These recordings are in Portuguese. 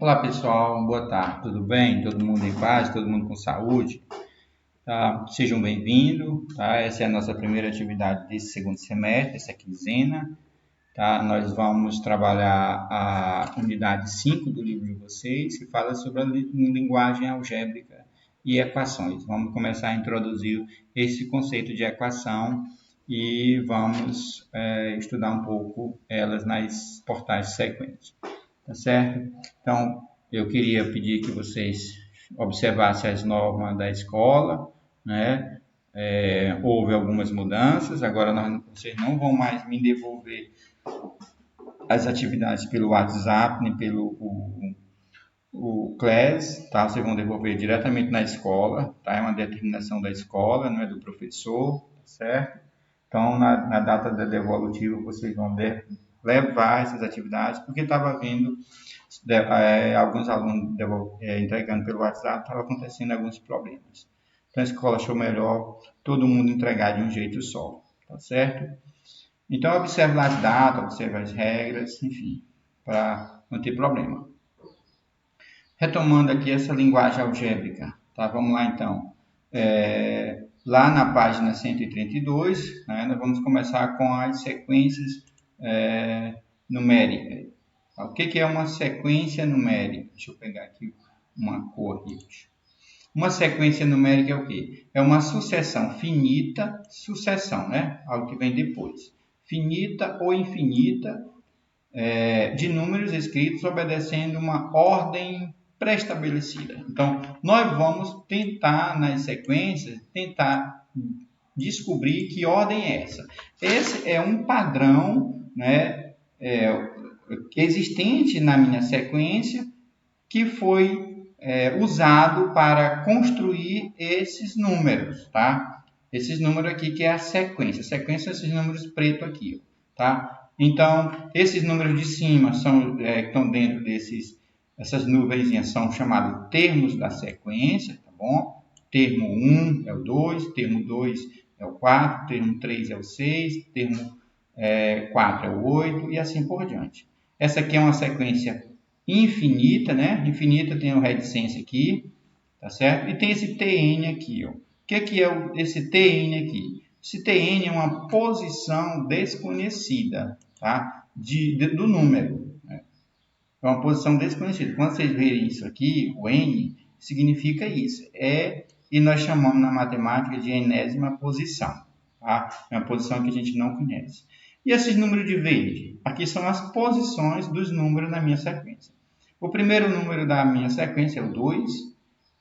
Olá pessoal, boa tarde, tudo bem? Todo mundo em paz, todo mundo com saúde? Tá? Sejam bem-vindos, tá? Essa é a nossa primeira atividade desse segundo semestre, essa quinzena, tá? Nós vamos trabalhar a unidade 5 do livro de vocês, que fala sobre a linguagem algébrica e equações. Vamos começar a introduzir esse conceito de equação e vamos estudar um pouco elas nas portais sequentes. Tá certo? Então, eu queria pedir que vocês observassem as normas da escola, né? Houve algumas mudanças, agora vocês não vão mais me devolver as atividades pelo WhatsApp, nem pelo o Class, tá? Vocês vão devolver diretamente na escola, tá? É uma determinação da escola, não é do professor, tá certo? Então, na data da devolutiva, vocês vão levar essas atividades, porque estava havendo alguns alunos entregando pelo WhatsApp, estava acontecendo alguns problemas. Então, a escola achou melhor todo mundo entregar de um jeito só, tá certo? Então, observe lá as datas, observe as regras, enfim, para não ter problema. Retomando aqui essa linguagem algébrica, tá? Vamos lá então. Lá na página 132, né, nós vamos começar com as sequências numéricas. O que é uma sequência numérica? Deixa eu pegar aqui uma cor aqui. Uma sequência numérica é o quê? É uma sucessão finita, sucessão, né? Algo que vem depois. Finita ou infinita de números escritos obedecendo uma ordem pré-estabelecida. Então, nós vamos tentar, nas sequências, tentar descobrir que ordem é essa. Esse é um padrão, né, existente na minha sequência que foi usado para construir esses números, tá? Esses números aqui que é a sequência. A sequência são esses números preto aqui, tá? Então, esses números de cima que estão dentro essas nuvenzinhas são chamados termos da sequência, tá bom? Termo 1 é o 2, termo 2 é o 4, termo 3 é o 6, termo 4 é o 8 e assim por diante. Essa aqui é uma sequência infinita, né? Infinita tem o reticência aqui, tá certo? E tem esse Tn aqui, ó. O que é esse Tn aqui? Esse Tn é uma posição desconhecida, tá? Do número. Né? É uma posição desconhecida. Quando vocês verem isso aqui, o N, significa isso. E nós chamamos na matemática de enésima posição. Tá? É uma posição que a gente não conhece. E esses números de verde? Aqui são as posições dos números na minha sequência. O primeiro número da minha sequência é o 2,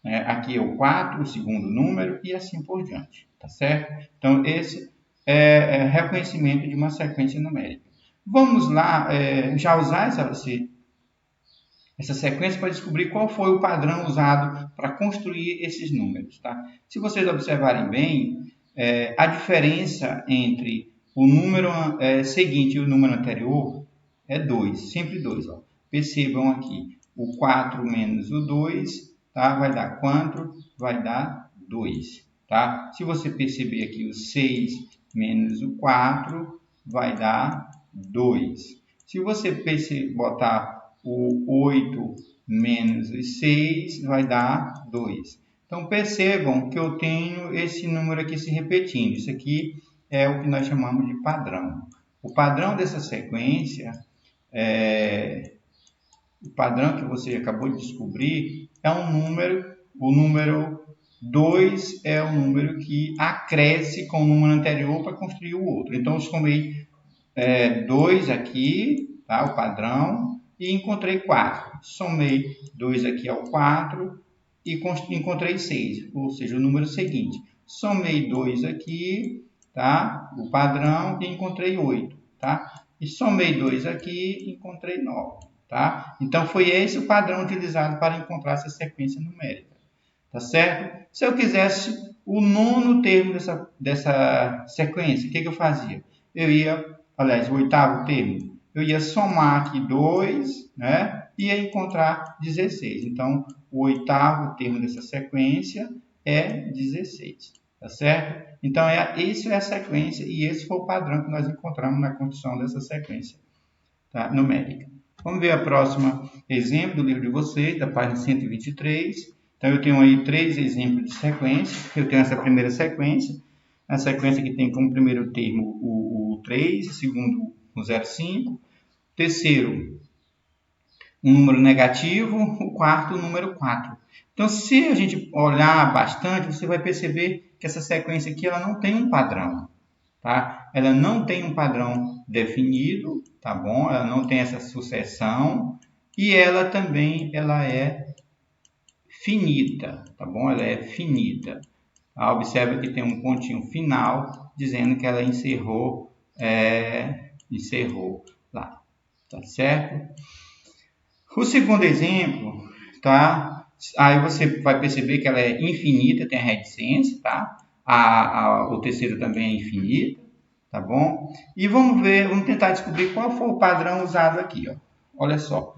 né? Aqui é o 4, o segundo número, e assim por diante, tá certo? Então, esse é reconhecimento de uma sequência numérica. Vamos lá, já usar essa sequência para descobrir qual foi o padrão usado para construir esses números, tá? Se vocês observarem bem, a diferença entre o número seguinte e o número anterior é 2, sempre 2. Ó. Percebam aqui, o 4 menos o 2, tá? Vai dar quanto? Vai dar 2. Tá? Se você perceber aqui, o 6 menos o 4 vai dar 2. Se você botar o 8 menos o 6 vai dar 2. Então, percebam que eu tenho esse número aqui se repetindo. Isso aqui é o que nós chamamos de padrão. O padrão dessa sequência, o padrão que você acabou de descobrir, é um número, o número 2 é o número que acresce com o número anterior para construir o outro. Então, eu somei 2 aqui, tá? O padrão, e encontrei 4. Somei 2 aqui ao 4 e encontrei 6, ou seja, o número seguinte. Somei 2 aqui, tá? O padrão, e encontrei 8, tá? E somei 2 aqui e encontrei 9, tá? Então, foi esse o padrão utilizado para encontrar essa sequência numérica, tá certo? Se eu quisesse o nono termo dessa sequência, o que eu fazia? Eu ia, aliás, o oitavo termo, eu ia somar aqui 2, né? E ia encontrar 16. Então, o oitavo termo dessa sequência é 16, tá certo? Então, isso é a sequência e esse foi o padrão que nós encontramos na construção dessa sequência, tá? Numérica. Vamos ver a próxima exemplo do livro de vocês, da página 123. Então, eu tenho aí 3 exemplos de sequência. Eu tenho essa primeira sequência. A sequência que tem como primeiro termo o 3, segundo o 0,5. Terceiro, um número negativo. O quarto, o número 4. Então, se a gente olhar bastante, você vai perceber que essa sequência aqui ela não tem um padrão. Tá? Ela não tem um padrão definido, tá bom? Ela não tem essa sucessão e ela também é finita, tá bom? Ela é finita. Observa que tem um pontinho final dizendo que ela encerrou lá, tá certo? O segundo exemplo, tá? Aí você vai perceber que ela é infinita, tem a reticência, tá? O terceiro também é infinito, tá bom? E vamos tentar descobrir qual foi o padrão usado aqui, ó. Olha só.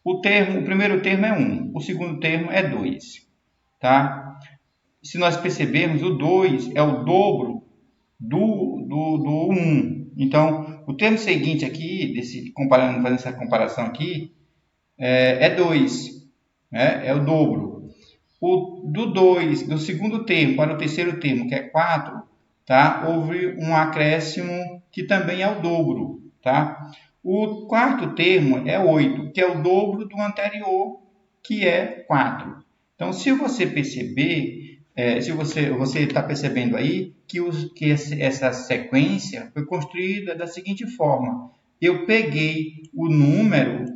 O primeiro termo é 1, o segundo termo é 2, tá? Se nós percebermos, o 2 é o dobro do 1. Então, o termo seguinte aqui, fazendo essa comparação aqui, é 2, né? É o dobro. Do segundo termo para o terceiro termo, que é 4, tá? Houve um acréscimo que também é o dobro, tá? O quarto termo é 8, que é o dobro do anterior, que é 4. Então, se você perceber, se você está percebendo aí que essa sequência foi construída da seguinte forma: eu peguei o número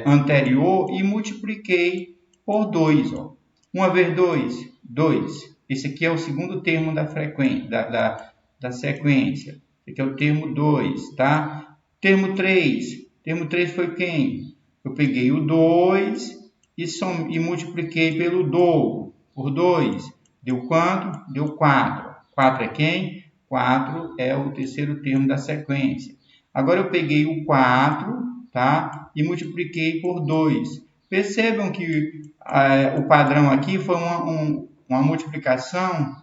anterior e multipliquei por 2, ó. 1 vezes 2, 2. Esse aqui é o segundo termo da sequência. Esse aqui é o termo 2, tá? Termo 3. Termo 3 foi quem? Eu peguei o 2 e multipliquei pelo dobro, por 2. Deu quanto? Deu 4. 4 é quem? 4 é o terceiro termo da sequência. Agora eu peguei o 4, tá? E multipliquei por 2. Percebam que o padrão aqui foi uma multiplicação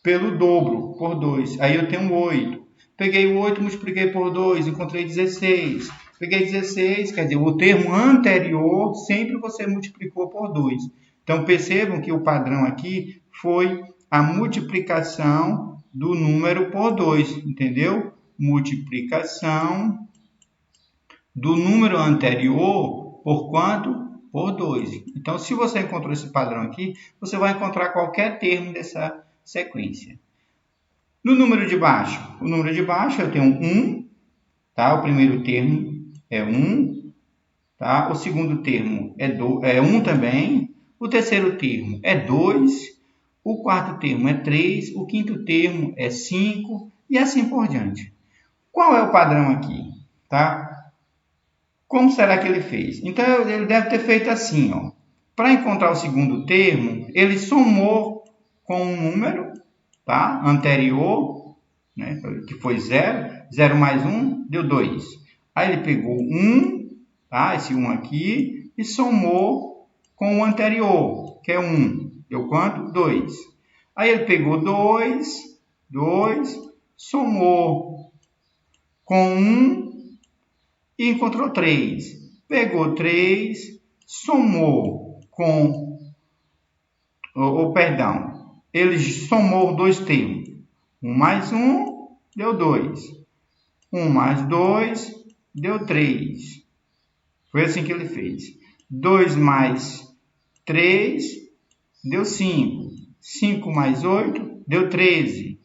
pelo dobro, por 2. Aí eu tenho 8. Peguei o 8, multipliquei por 2, encontrei 16. Peguei 16, quer dizer, o termo anterior sempre você multiplicou por 2. Então, percebam que o padrão aqui foi a multiplicação do número por 2, entendeu? Multiplicação do número anterior por quanto? Por 2. Então, se você encontrou esse padrão aqui, você vai encontrar qualquer termo dessa sequência. No número de baixo, eu tenho 1, tá? O primeiro termo é 1, tá? O segundo termo é 1 também. O terceiro termo é 2. O quarto termo é 3. O quinto termo é 5. E assim por diante. Qual é o padrão aqui? Tá? Como será que ele fez? Então, ele deve ter feito assim, ó. Para encontrar o segundo termo, ele somou com um número, tá? Anterior, né? Que foi 0. 0 mais 1 deu 2. Aí ele pegou 1, tá? Esse 1 aqui, e somou com o anterior, que é 1. Deu quanto? 2. Aí ele pegou 2, somou com 1, e encontrou 3. Pegou 3, somou com... perdão, ele somou 2 termos. 1 mais 1 deu 2. 1 mais 2 deu 3. Foi assim que ele fez. 2 mais 3 deu 5. 5 mais 8 deu 13.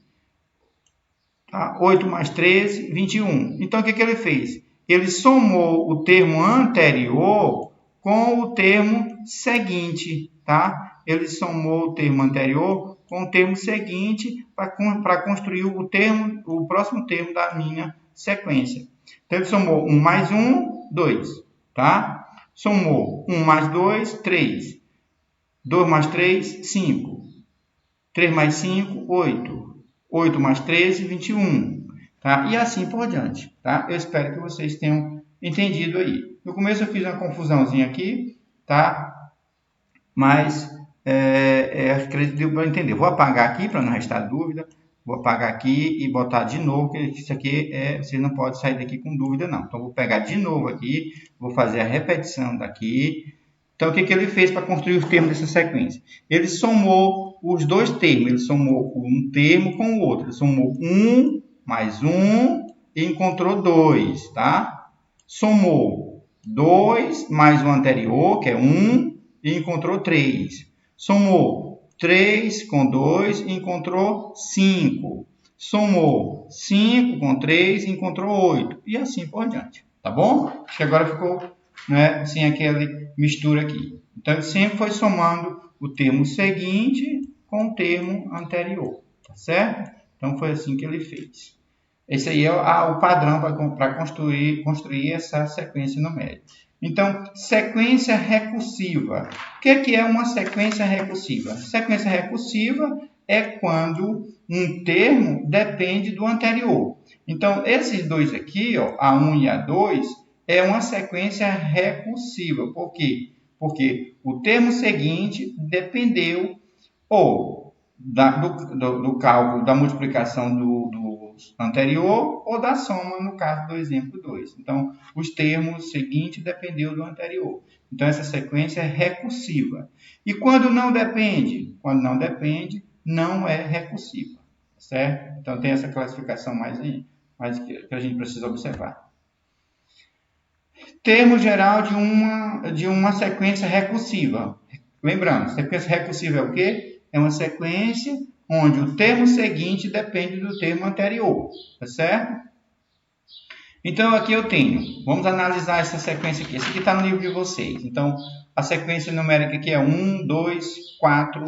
Tá? 8 mais 13, 21. Então, o que ele fez? Ele somou o termo anterior com o termo seguinte, tá? Ele somou o termo anterior com o termo seguinte para construir o próximo termo da minha sequência. Então, ele somou 1 mais 1, 2, tá? Somou 1 mais 2, 3. 2 mais 3, 5. 3 mais 5, 8. 8 mais 13, 21. Tá? E assim por diante. Tá? Eu espero que vocês tenham entendido aí. No começo eu fiz uma confusãozinha aqui, tá? Mas acredito que deu para entender. Vou apagar aqui para não restar dúvida. Vou apagar aqui e botar de novo, que isso aqui você não pode sair daqui com dúvida não. Então, vou pegar de novo aqui, vou fazer a repetição daqui. Então, o que ele fez para construir os termos dessa sequência? Ele somou os dois termos, ele somou um termo com o outro. Ele somou 1 mais 1 e encontrou 2, tá? Somou 2 mais o anterior, que é 1, e encontrou 3. Somou 3 com 2 e encontrou 5. Somou 5 com 3 e encontrou 8. E assim por diante, tá bom? Acho que agora ficou, né, sem aquela mistura aqui. Então, ele sempre foi somando o termo seguinte com o termo anterior, tá certo? Então, foi assim que ele fez. Esse aí é o padrão para construir essa sequência numérica. Então, sequência recursiva. O que é uma sequência recursiva? Sequência recursiva é quando um termo depende do anterior. Então, esses dois aqui, ó, A1 e A2, é uma sequência recursiva. Por quê? Porque o termo seguinte dependeu ou do cálculo da multiplicação do anterior ou da soma, no caso do exemplo 2. Então, os termos seguintes dependeu do anterior. Então, essa sequência é recursiva. E quando não depende? Quando não depende, não é recursiva. Certo? Então, tem essa classificação mais que a gente precisa observar. Termo geral de uma sequência recursiva. Lembrando, sequência recursiva é o quê? É uma sequência onde o termo seguinte depende do termo anterior, tá certo? Então, aqui eu tenho, vamos analisar essa sequência aqui. Essa aqui está no livro de vocês. Então, a sequência numérica aqui é 1, 2, 4,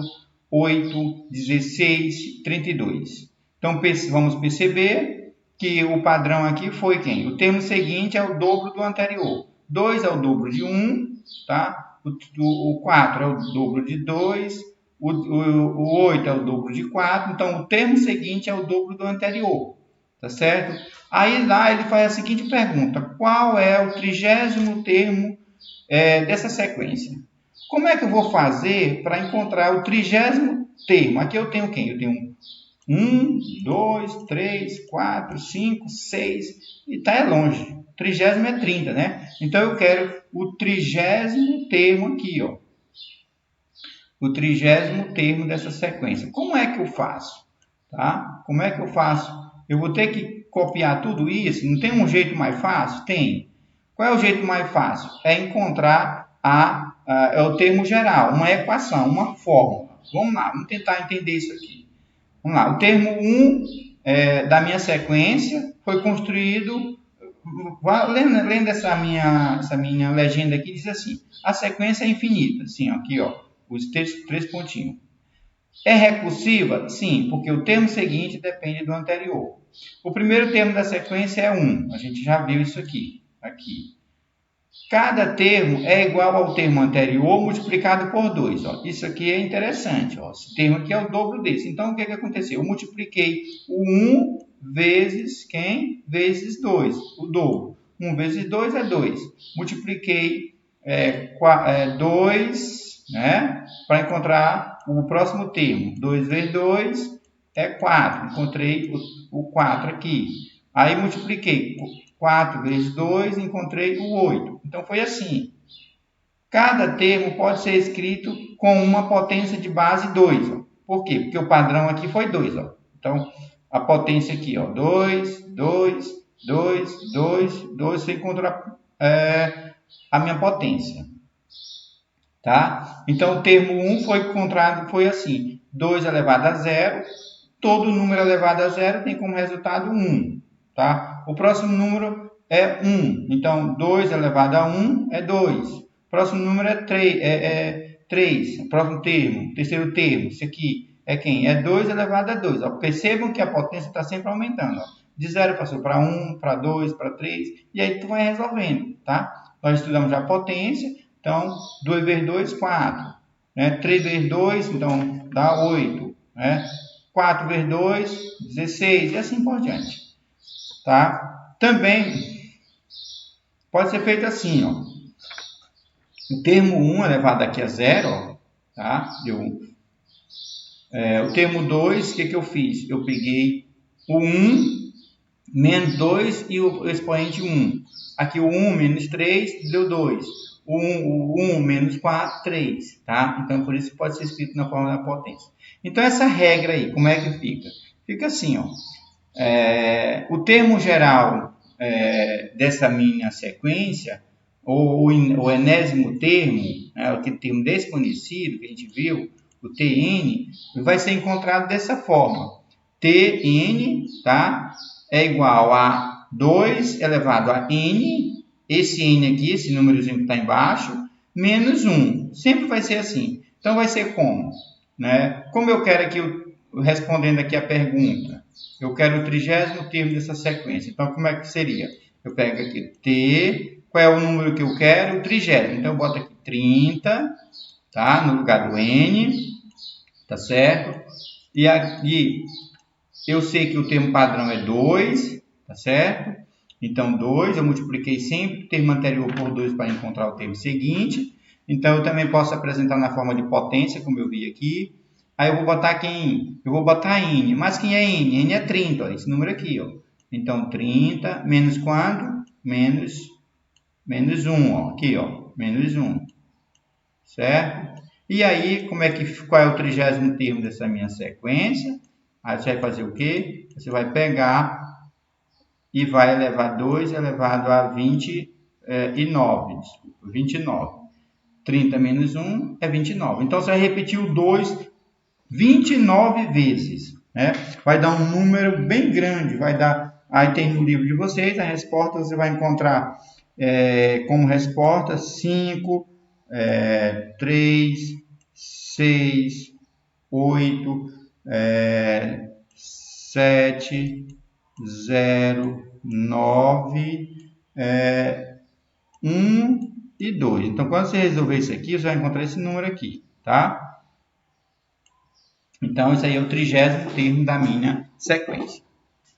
8, 16, 32. Então, vamos perceber que o padrão aqui foi quem? O termo seguinte é o dobro do anterior. 2 é o dobro de 1, tá? O 4 é o dobro de 2, o 8 é o dobro de 4, então o termo seguinte é o dobro do anterior, tá certo? Aí lá ele faz a seguinte pergunta: qual é o 30º termo dessa sequência? Como é que eu vou fazer para encontrar o 30º termo? Aqui eu tenho quem? Eu tenho 1, 2, 3, 4, 5, 6, e está longe. 30º é 30, né? Então eu quero o 30º termo aqui, ó. O 30º termo dessa sequência. Como é que eu faço? Tá? Como é que eu faço? Eu vou ter que copiar tudo isso? Não tem um jeito mais fácil? Tem. Qual é o jeito mais fácil? É encontrar o termo geral, uma equação, uma fórmula. Vamos lá, vamos tentar entender isso aqui. Vamos lá, o termo 1 da minha sequência foi construído... Lendo essa minha legenda aqui, diz assim: a sequência é infinita. Assim, aqui, ó, os três pontinhos. É recursiva? Sim, porque o termo seguinte depende do anterior. O primeiro termo da sequência é 1. A gente já viu isso aqui. Cada termo é igual ao termo anterior multiplicado por 2. Ó. Isso aqui é interessante. Ó. Esse termo aqui é o dobro desse. Então, o que aconteceu? Eu multipliquei o 1 vezes quem? Vezes 2. O dobro. 1 vezes 2 é 2. Multipliquei 2, né? Para encontrar o próximo termo. 2 vezes 2 é 4. Encontrei o 4 aqui. Aí multipliquei 4 vezes 2, encontrei o 8. Então, foi assim. Cada termo pode ser escrito com uma potência de base 2. Ó. Por quê? Porque o padrão aqui foi 2. Ó. Então, a potência aqui, ó, 2, 2, 2, 2, 2. Você encontra a minha potência. Tá? Então, o termo 1 foi encontrado, foi assim. 2 elevado a 0. Todo número elevado a 0 tem como resultado 1. Tá? O próximo número é 1. Então, 2 elevado a 1 é 2. O próximo número é 3. O próximo termo, terceiro termo, esse aqui é quem? É 2 elevado a 2. Ó, percebam que a potência está sempre aumentando. Ó. De 0 passou para 1, para 2, para 3. E aí tu vai resolvendo. Tá? Nós estudamos já a potência. Então, 2 vezes 2, 4. Né? 3 vezes 2, então dá 8. Né? 4 vezes 2, 16. E assim por diante. Tá? Também pode ser feito assim, ó. O termo 1 elevado aqui a 0, ó, tá? Deu O termo 2, o que eu fiz? Eu peguei o 1 menos 2 e o expoente 1. Aqui o 1 menos 3 deu 2. O 1 menos 4, 3. Tá? Então, por isso pode ser escrito na forma da potência. Então, essa regra aí, como é que fica? Fica assim, ó. O termo geral dessa minha sequência, ou o enésimo termo, aquele termo desconhecido que a gente viu, o Tn, vai ser encontrado dessa forma. Tn, tá? É igual a 2 elevado a n, esse n aqui, esse númerozinho que está embaixo, menos 1. Sempre vai ser assim. Então, vai ser como? Né? Como eu quero aqui, respondendo aqui a pergunta, eu quero o 30º termo dessa sequência. Então, como é que seria? Eu pego aqui T, qual é o número que eu quero? O 30º. Então, eu boto aqui 30, tá? No lugar do N, tá certo? E aqui, eu sei que o termo padrão é 2, tá certo? Então, 2, eu multipliquei sempre o termo anterior por 2 para encontrar o termo seguinte. Então, eu também posso apresentar na forma de potência, como eu vi aqui. Aí, eu vou botar quem? Eu vou botar N. Mas quem é N? N é 30, ó, esse número aqui, ó. Então, 30 menos quanto? Menos 1, ó. Aqui, ó. Menos 1. Certo? E aí, qual é o 30º termo dessa minha sequência? Aí você vai fazer o quê? Você vai pegar e vai elevar 2 elevado a 29. Desculpa, 29. 30 menos 1 é 29. Então, você vai repetir o 2 29 vezes. Né? Vai dar um número bem grande. Vai dar. Aí tem no livro de vocês, a resposta você vai encontrar como resposta 5, 3, 6, 8, 7, 0, 9, 1 e 2. Então, quando você resolver isso aqui, você vai encontrar esse número aqui, tá? Então, isso aí é o 30º termo da minha sequência,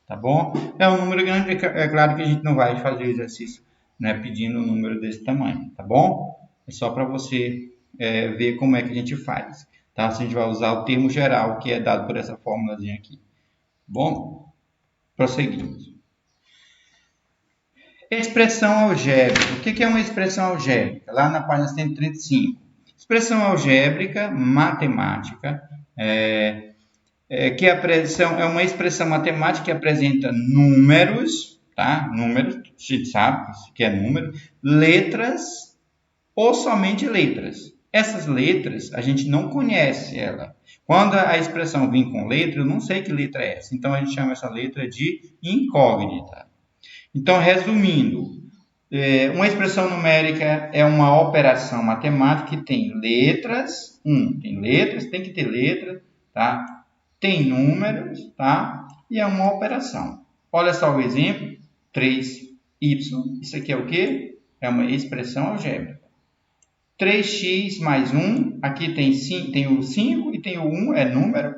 tá bom? É um número grande, é claro que a gente não vai fazer o exercício, né, pedindo um número desse tamanho, tá bom? É só para você ver como é que a gente faz, tá? A gente vai usar o termo geral que é dado por essa fórmulazinha aqui. Bom, prosseguimos. Expressão algébrica. O que é uma expressão algébrica? Lá na página 135. Expressão algébrica, matemática, que é uma expressão matemática que apresenta números, tá? Números, a gente sabe que é número, letras ou somente letras. Essas letras, a gente não conhece ela. Quando a expressão vem com letra, eu não sei que letra é essa. Então, a gente chama essa letra de incógnita. Então, resumindo, uma expressão numérica é uma operação matemática que tem letras, tem que ter letra, tá? Tem números, tá? E é uma operação. Olha só o exemplo, 3y, isso aqui é o quê? É uma expressão algébrica. 3x mais 1, aqui tem o 5 e tem o 1, é número.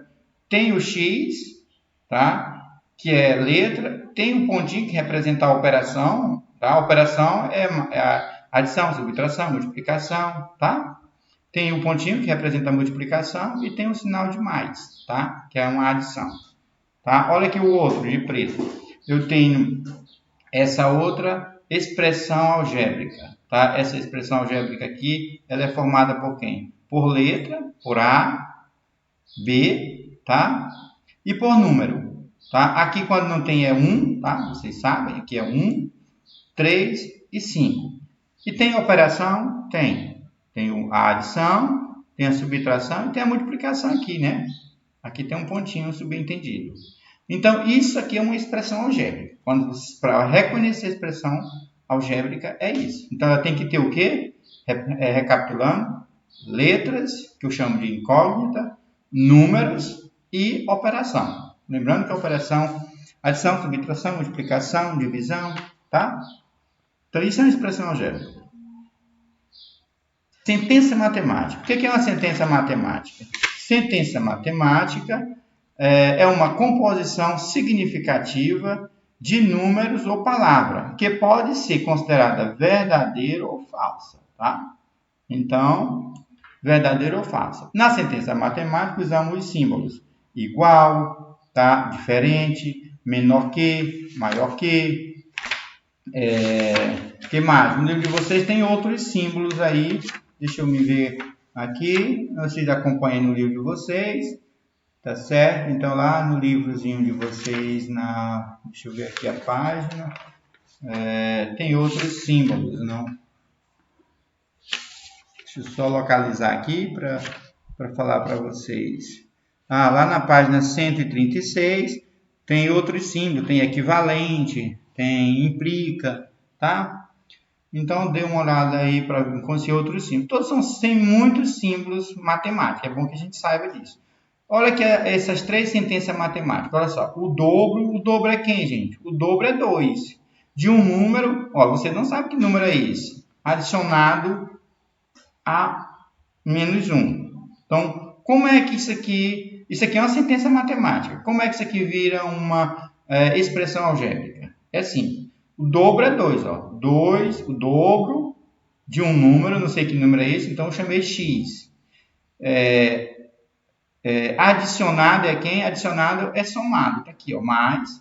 Tem o x, tá? Que é letra. Tem um pontinho que representa a operação, tá? A operação é a adição, subtração, multiplicação, tá? Tem um pontinho que representa a multiplicação e tem o sinal de mais, tá? Que é uma adição, tá? Olha aqui o outro de preto. Eu tenho essa outra expressão algébrica, tá? Essa expressão algébrica aqui, ela é formada por quem? Por letra, por A, B, tá? E por número, tá? Aqui quando não tem é 1, tá? Vocês sabem, aqui é 1, 3 e 5. E tem operação? Tem. Tem a adição, tem a subtração e tem a multiplicação aqui, né? Aqui tem um pontinho subentendido. Então, isso aqui é uma expressão algébrica. Para reconhecer a expressão algébrica, é isso. Então, ela tem que ter o quê? Recapitulando, letras, que eu chamo de incógnita, números e operação. Lembrando que a operação, adição, subtração, multiplicação, divisão, tá? Então, isso é uma expressão algébrica. Sentença matemática. O que é uma sentença matemática? Sentença matemática é uma composição significativa de números ou palavra, que pode ser considerada verdadeira ou falsa, tá? Então, verdadeiro ou falso. Na sentença matemática, usamos os símbolos igual, tá? Diferente, menor que, maior que. Que mais? No livro de vocês tem outros símbolos aí. Deixa eu me ver aqui. Vocês acompanhem no livro de vocês. Tá certo? Então, lá no livrozinho de vocês, deixa eu ver aqui a página. Tem outros símbolos, não? Deixa eu só localizar aqui para falar para vocês. Lá na página 136 tem outros símbolos, tem equivalente, tem implica, tá? Então, dê uma olhada aí para conhecer outros símbolos. Todos têm muitos símbolos matemáticos, é bom que a gente saiba disso. Olha aqui essas três sentenças matemáticas, olha só. O dobro é quem, gente? O dobro é 2. De um número, você não sabe que número é esse, adicionado a menos 1. Então, como é que isso aqui é uma sentença matemática. Como é que isso aqui vira uma expressão algébrica? É assim, o dobro é 2, 2, o dobro de um número, não sei que número é esse, então eu chamei x. Adicionado é quem? Adicionado é somado, tá aqui, mais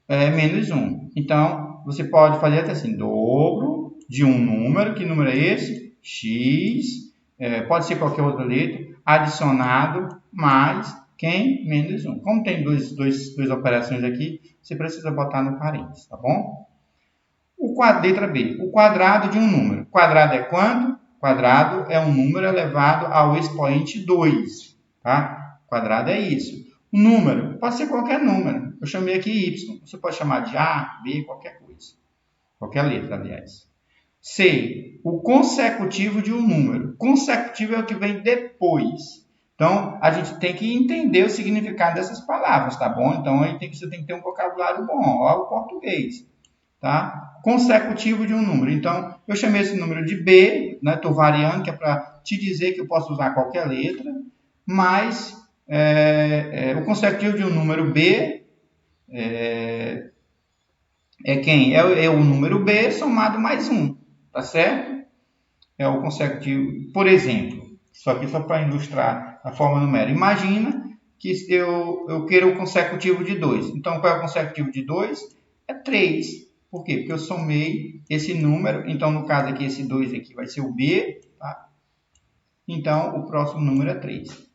menos 1. Então, você pode fazer até assim, dobro de um número, que número é esse? X, pode ser qualquer outra letra, adicionado mais quem? Menos 1. Como tem duas operações aqui, você precisa botar no parênteses, tá bom? Letra B, o quadrado de um número. Quadrado é quanto? Quadrado é um número elevado ao expoente 2, tá? Quadrado é isso. O número pode ser qualquer número. Eu chamei aqui Y. Você pode chamar de A, B, qualquer coisa. Qualquer letra, aliás. C, o consecutivo de um número. Consecutivo é o que vem depois. Então, a gente tem que entender o significado dessas palavras, tá bom? Então, aí você tem que ter um vocabulário bom, o português, tá? Consecutivo de um número. Então, eu chamei esse número de B, né? Estou variando, que é para te dizer que eu posso usar qualquer letra, mas o consecutivo de um número B quem? É o número B somado mais 1, tá certo? É o consecutivo. Por exemplo, só para ilustrar a forma numérica. Imagina que eu quero o consecutivo de 2. Então, qual é o consecutivo de 2? É 3. Por quê? Porque eu somei esse número. Então, no caso aqui, esse 2 aqui vai ser o B. Tá? Então, o próximo número é 3.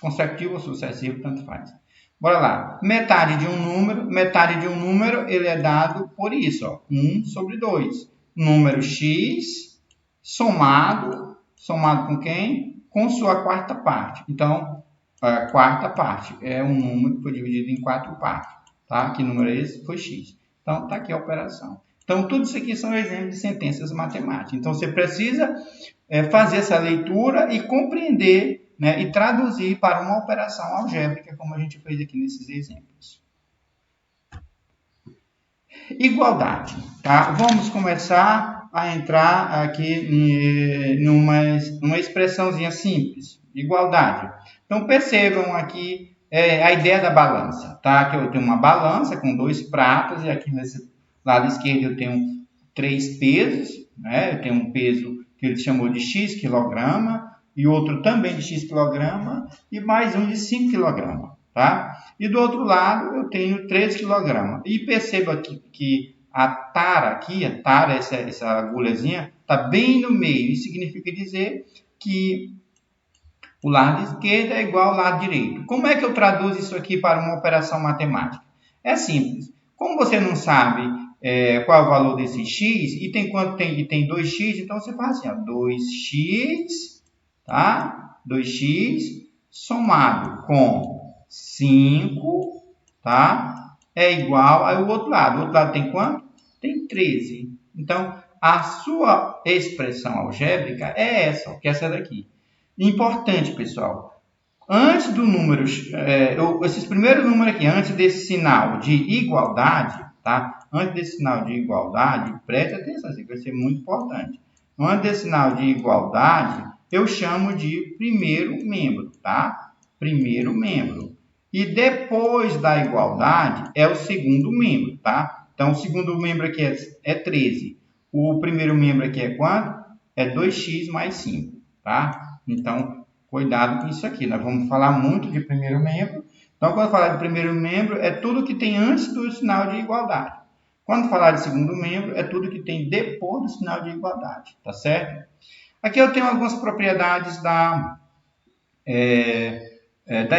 Consecutivo ou sucessivo, tanto faz. Bora lá. Metade de um número, ele é dado por isso, 1 sobre 2. Número x somado com quem? Com sua quarta parte. Então, a quarta parte é um número que foi dividido em 4 partes. Tá? Que número é esse? Foi x. Então, está aqui a operação. Então, tudo isso aqui são exemplos de sentenças matemáticas. Então, você precisa fazer essa leitura e compreender, né, e traduzir para uma operação algébrica, como a gente fez aqui nesses exemplos. Igualdade. Tá? Vamos começar a entrar aqui numa expressãozinha simples. Igualdade. Então, percebam aqui a ideia da balança. Tá? Que eu tenho uma balança com 2 pratos, e aqui nesse lado esquerdo eu tenho 3 pesos. Né? Eu tenho um peso que ele chamou de x quilograma, e outro também de x quilograma, e mais um de 5 quilograma, tá? E do outro lado eu tenho 3 quilograma. E perceba aqui que a tara, essa agulhazinha, está bem no meio. Isso significa dizer que o lado esquerdo é igual ao lado direito. Como é que eu traduzo isso aqui para uma operação matemática? É simples. Como você não sabe qual é o valor desse x, e tem quanto tem 2x, então você faz assim, 2x, tá? 2x somado com 5, tá? É igual ao outro lado. O outro lado tem quanto? Tem 13. Então, a sua expressão algébrica é essa, que é essa daqui. Importante, pessoal. Antes do número, esses primeiros números aqui, antes desse sinal de igualdade, tá? Antes desse sinal de igualdade, preste atenção, isso vai ser muito importante. Antes desse sinal de igualdade, eu chamo de primeiro membro, tá? Primeiro membro. E depois da igualdade é o segundo membro, tá? Então, o segundo membro aqui é 13. O primeiro membro aqui é quanto? É 2x mais 5, tá? Então, cuidado com isso aqui. Nós vamos falar muito de primeiro membro. Então, quando falar de primeiro membro, é tudo que tem antes do sinal de igualdade. Quando falar de segundo membro, é tudo que tem depois do sinal de igualdade, tá certo? Aqui eu tenho algumas propriedades da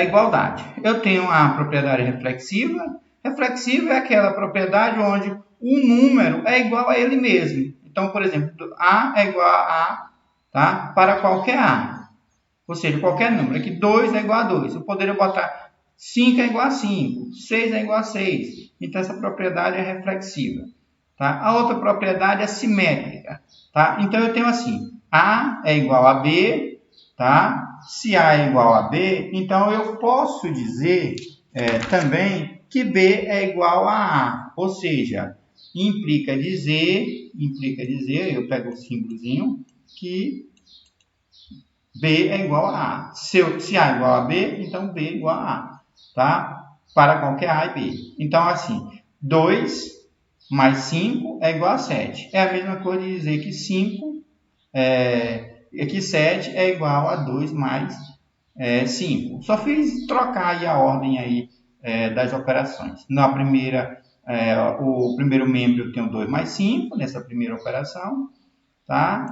igualdade. Eu tenho a propriedade reflexiva. Reflexiva é aquela propriedade onde o número é igual a ele mesmo. Então, por exemplo, A é igual a A, tá? Para qualquer A. Ou seja, qualquer número. Aqui 2 é igual a 2. Eu poderia botar 5 é igual a 5. 6 é igual a 6. Então, essa propriedade é reflexiva. Tá? A outra propriedade é simétrica. Tá? Então, eu tenho assim. A é igual a B. Tá? Se A é igual a B, então eu posso dizer também que B é igual a A. Ou seja, implica dizer, eu pego o símbolozinho, que B é igual a A. Se A é igual a B, então B é igual a A. Tá? Para qualquer A e B. Então, assim, 2 mais 5 é igual a 7. É a mesma coisa de dizer que 7 é igual a 2 mais 5. Só fiz trocar aí a ordem aí, das operações. Na primeira, o primeiro membro eu tenho 2 mais 5, nessa primeira operação. Tá?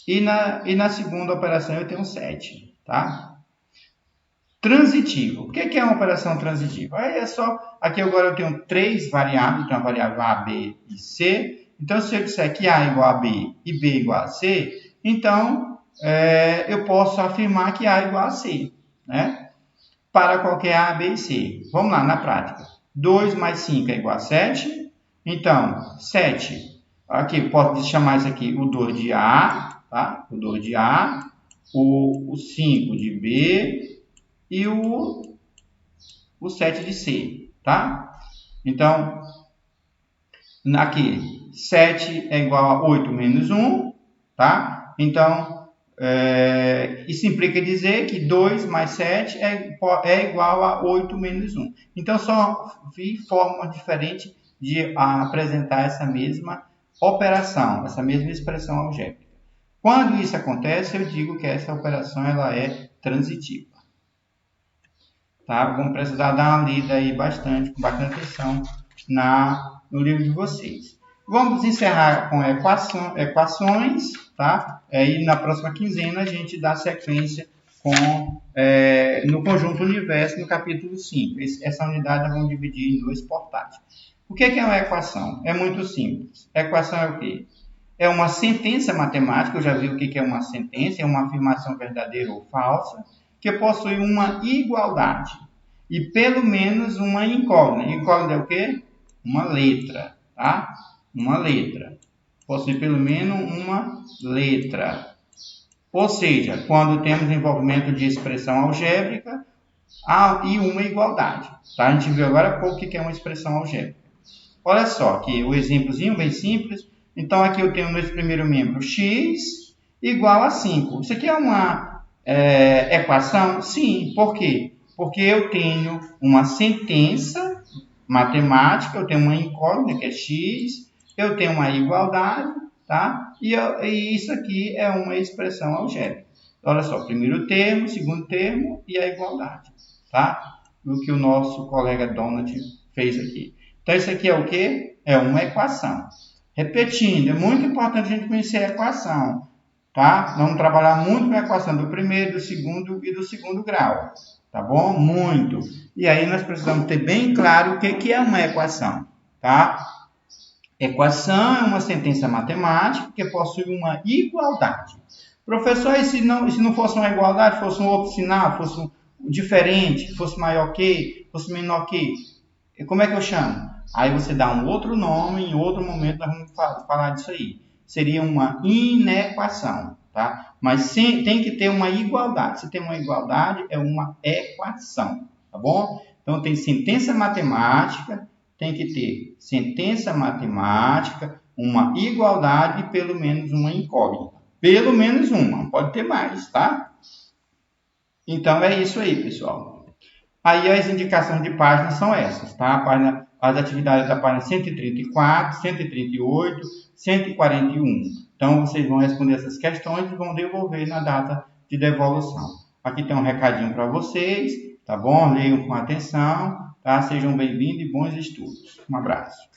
E na segunda operação eu tenho 7. Tá? Transitivo. O que é uma operação transitiva? Aqui agora eu tenho 3 variáveis, então a variável A, B e C. Então, se eu disser que A é igual a B e B é igual a C, então eu posso afirmar que A é igual a C, né? Para qualquer A, B e C. Vamos lá, na prática. 2 mais 5 é igual a 7. Então, 7. Aqui, posso chamar isso aqui o 2 de A, tá? O 2 de A, o 5 de B e o 7 de C, tá? Então, aqui, 7 é igual a 8 menos 1, tá? Então, isso implica dizer que 2 mais 7 é igual a 8 menos 1. Então, só vi formas diferentes de apresentar essa mesma operação, essa mesma expressão algébrica. Quando isso acontece, eu digo que essa operação ela é transitiva. Tá? Vamos precisar dar uma lida aí com bastante atenção no livro de vocês. Vamos encerrar com equações, tá? E na próxima quinzena a gente dá sequência no conjunto universo, no capítulo 5. Essa unidade nós vamos dividir em 2 portais. O que é uma equação? É muito simples. Equação é o quê? É uma sentença matemática, eu já vi o que é uma sentença, é uma afirmação verdadeira ou falsa, que possui uma igualdade e pelo menos uma incógnita. Incógnita é o quê? Uma letra, tá? Uma letra. Possui pelo menos uma letra. Ou seja, quando temos envolvimento de expressão algébrica e uma igualdade. Tá? A gente viu agora há pouco o que é uma expressão algébrica. Olha só, aqui o exemplozinho bem simples. Então, aqui eu tenho nesse primeiro membro x igual a 5. Isso aqui é uma equação? Sim. Por quê? Porque eu tenho uma sentença matemática, eu tenho uma incógnita, que é x, eu tenho uma igualdade, tá? E isso aqui é uma expressão algébrica. Olha só, primeiro termo, segundo termo e a igualdade, tá? O que o nosso colega Donald fez aqui. Então, isso aqui é o quê? É uma equação. Repetindo, é muito importante a gente conhecer a equação, tá? Vamos trabalhar muito com a equação do primeiro, do segundo e do segundo grau, tá bom? Muito. E aí nós precisamos ter bem claro o que é uma equação, tá? Equação é uma sentença matemática que possui uma igualdade. Professor, e se não fosse uma igualdade, fosse um outro sinal, fosse diferente, fosse maior que, fosse menor que, como é que eu chamo? Aí você dá um outro nome, em outro momento nós vamos falar disso aí. Seria uma inequação, tá? Mas tem que ter uma igualdade. Se tem uma igualdade, é uma equação, tá bom? Então, tem sentença matemática, tem que ter sentença matemática, uma igualdade e pelo menos uma incógnita. Pelo menos uma, pode ter mais, tá? Então, é isso aí, pessoal. Aí, as indicações de página são essas, tá? As atividades da página 134, 138, 141. Então, vocês vão responder essas questões e vão devolver na data de devolução. Aqui tem um recadinho para vocês, tá bom? Leiam com atenção, tá? Sejam bem-vindos e bons estudos. Um abraço.